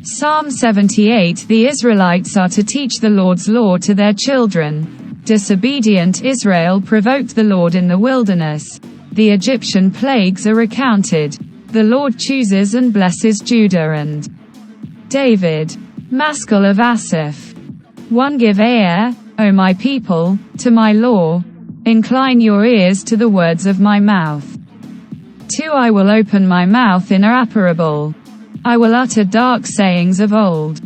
Psalm 78. The Israelites are to teach the Lord's law to their children. Disobedient Israel provoked the Lord in the wilderness. The Egyptian plagues are recounted. The Lord chooses and blesses Judah and David. Maskil of Asaph. 1. Give ear, O my people, to my law. Incline your ears to the words of my mouth. 2. I will open my mouth in a parable. I will utter dark sayings of old.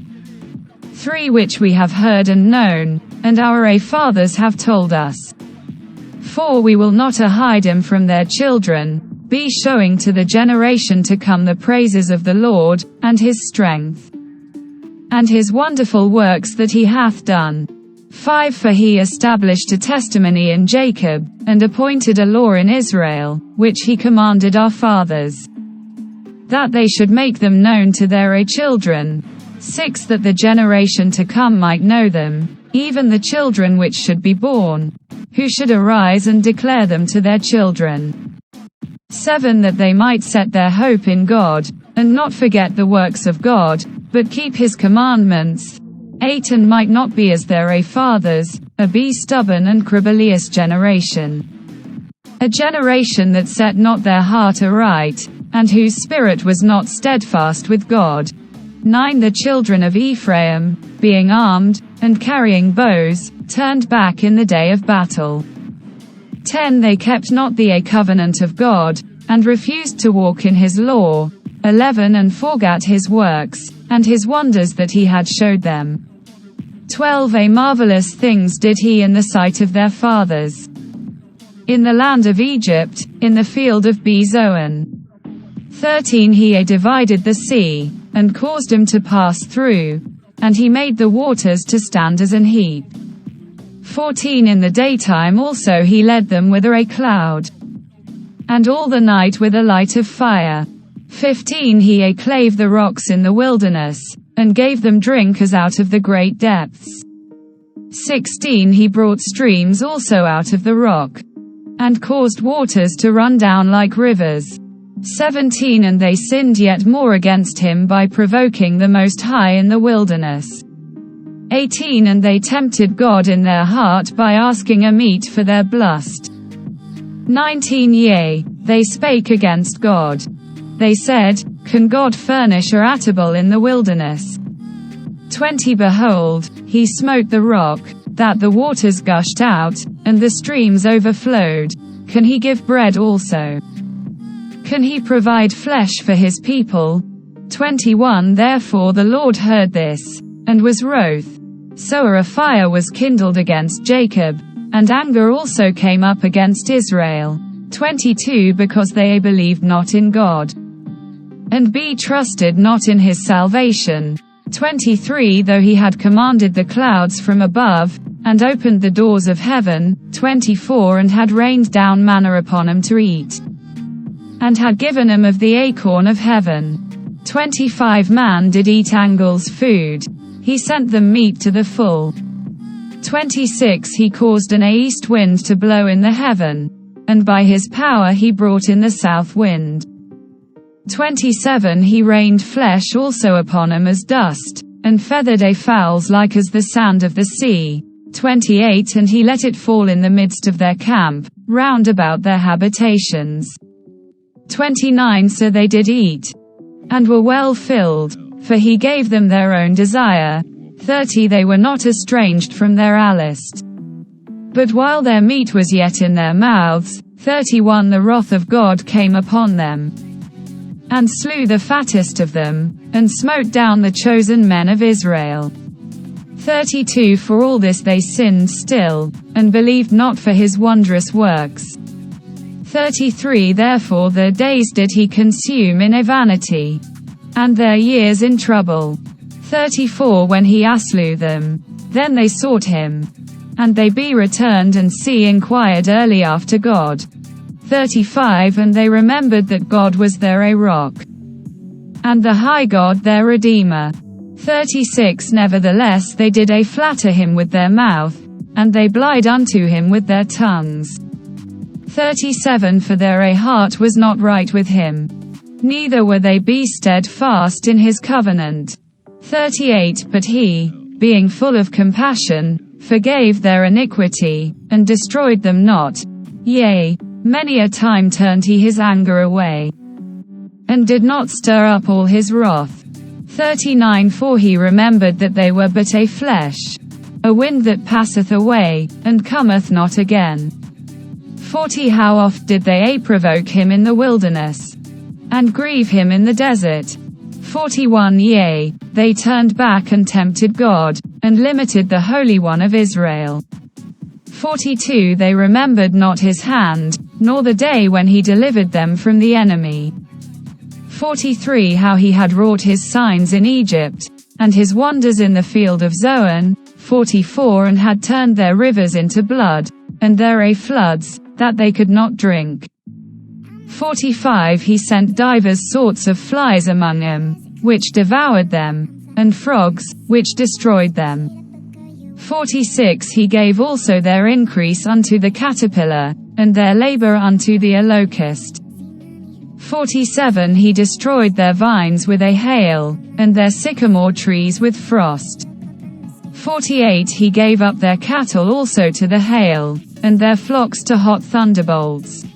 3. Which we have heard and known, and our fathers have told us. 4. We will not hide them from their children, be showing to the generation to come the praises of the Lord, and his strength, and his wonderful works that he hath done. 5. For he established a testimony in Jacob, and appointed a law in Israel, which he commanded our fathers, that they should make them known to their children. 6. That the generation to come might know them, even the children which should be born, who should arise and declare them to their children. 7. That they might set their hope in God, and not forget the works of God, but keep his commandments. 8. And might not be as their fathers, a stubborn and querulous generation, a generation that set not their heart aright, and whose spirit was not steadfast with God. 9. The children of Ephraim, being armed, and carrying bows, turned back in the day of battle. 10. They kept not the covenant of God, and refused to walk in his law. 11. And forgat his works, and his wonders that he had showed them. 12. Marvelous things did he in the sight of their fathers, in the land of Egypt, in the field of Zoan. 13. He divided the sea, and caused him to pass through, and he made the waters to stand as an heap. 14. In the daytime also he led them with a cloud, and all the night with a light of fire. 15. He clave the rocks in the wilderness, and gave them drink as out of the great depths. 16. He brought streams also out of the rock, and caused waters to run down like rivers. 17. And they sinned yet more against him by provoking the Most High in the wilderness. 18. And they tempted God in their heart by asking a meat for their lust. 19. Yea, they spake against God. They said, Can God furnish a table in the wilderness? 20. Behold, he smote the rock, that the waters gushed out, and the streams overflowed. Can he give bread also? Can he provide flesh for his people? 21. Therefore the Lord heard this, and was wroth. So a fire was kindled against Jacob, and anger also came up against Israel. 22. Because they believed not in God, and trusted not in his salvation. 23. Though he had commanded the clouds from above, and opened the doors of heaven. 24. And had rained down manna upon him to eat, and had given him of the acorn of heaven. 25. Man did eat angels' food, he sent them meat to the full. 26. He caused an east wind to blow in the heaven, and by his power he brought in the south wind. 27. He rained flesh also upon him as dust, and feathered fowls like as the sand of the sea. 28. And he let it fall in the midst of their camp, round about their habitations. 29. So they did eat, and were well filled, for he gave them their own desire. 30. They were not estranged from their alist, but while their meat was yet in their mouths. 31. The wrath of God came upon them, and slew the fattest of them, and smote down the chosen men of Israel. 32. For all this they sinned still, and believed not for his wondrous works. 33. Therefore their days did he consume in vanity, and their years in trouble. 34. When he slew them, then they sought him, and they returned and inquired early after God. 35. And they remembered that God was their rock, and the high God their Redeemer. 36. Nevertheless they did flatter him with their mouth, and they lied unto him with their tongues. 37. For their heart was not right with him, neither were they steadfast in his covenant. 38 But he, being full of compassion, forgave their iniquity, and destroyed them not. Yea, many a time turned he his anger away, and did not stir up all his wrath. 39 For he remembered that they were but a flesh, a wind that passeth away, and cometh not again. 40 How oft did they provoke him in the wilderness, and grieve him in the desert? 41 Yea, they turned back and tempted God, and limited the Holy One of Israel. 42 They remembered not his hand, nor the day when he delivered them from the enemy. 43 How he had wrought his signs in Egypt, and his wonders in the field of Zoan. 44 And had turned their rivers into blood, and their floods, that they could not drink. 45 He sent divers sorts of flies among them, which devoured them, and frogs, which destroyed them. 46 He gave also their increase unto the caterpillar, and their labor unto the locust. 47 He destroyed their vines with a hail, and their sycamore trees with frost. 48 He gave up their cattle also to the hail, and their flocks to hot thunderbolts.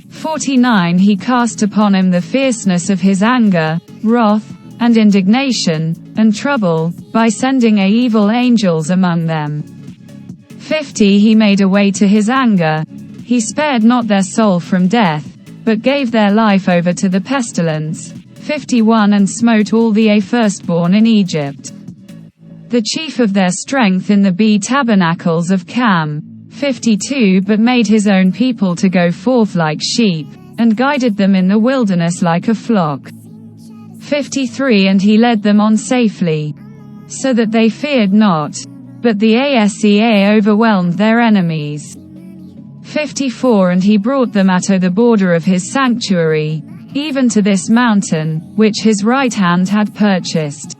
49 He cast upon him the fierceness of his anger, wrath, and indignation, and trouble, by sending evil angels among them. 50 He made a way to his anger. He spared not their soul from death, but gave their life over to the pestilence. 51 And smote all the firstborn in Egypt, the chief of their strength in the tabernacles of Cam. 52 But made his own people to go forth like sheep, and guided them in the wilderness like a flock. 53 And he led them on safely, so that they feared not, but the Asca overwhelmed their enemies. 54 And he brought them at the border of his sanctuary, even to this mountain, which his right hand had purchased.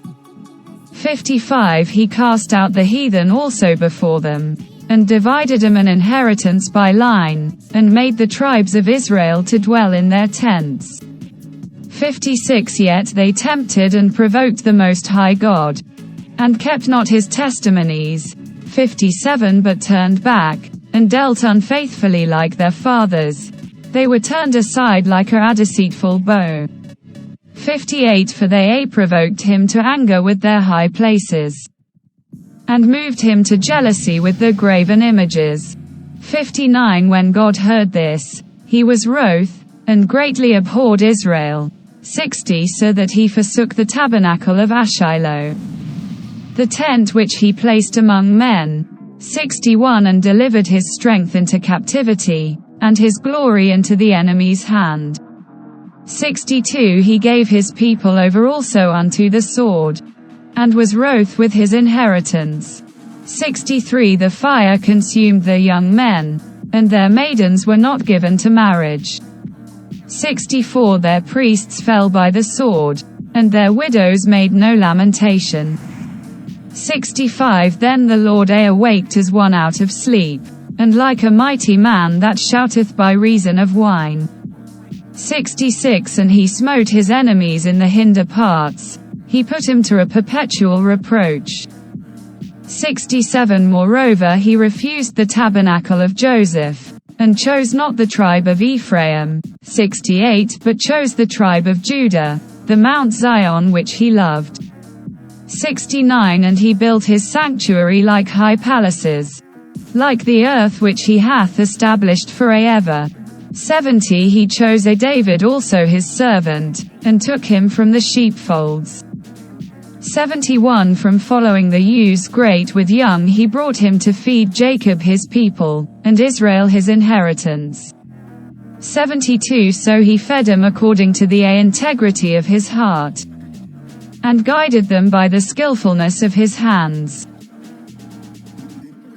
55 He cast out the heathen also before them, and divided them an inheritance by line, and made the tribes of Israel to dwell in their tents. 56 Yet they tempted and provoked the Most High God, and kept not his testimonies. 57 But turned back, and dealt unfaithfully like their fathers. They were turned aside like a deceitful bow. 58 For they provoked him to anger with their high places, and moved him to jealousy with the graven images. 59 When God heard this, he was wroth, and greatly abhorred Israel. 60 So that he forsook the tabernacle of Shiloh, the tent which he placed among men. 61 And delivered his strength into captivity, and his glory into the enemy's hand. 62 He gave his people over also unto the sword, and was wroth with his inheritance. 63 The fire consumed their young men, and their maidens were not given to marriage. 64 Their priests fell by the sword, and their widows made no lamentation. 65 Then the Lord awaked as one out of sleep, and like a mighty man that shouteth by reason of wine. 66 And he smote his enemies in the hinder parts, he put him to a perpetual reproach. 67 Moreover he refused the tabernacle of Joseph, and chose not the tribe of Ephraim. 68 But chose the tribe of Judah, the Mount Zion which he loved. 69 And he built his sanctuary like high palaces, like the earth which he hath established for ever. 70 He chose David also his servant, and took him from the sheepfolds. 71 From following the ewes great with young he brought him to feed Jacob his people, and Israel his inheritance. 72 So he fed them according to the integrity of his heart, and guided them by the skillfulness of his hands.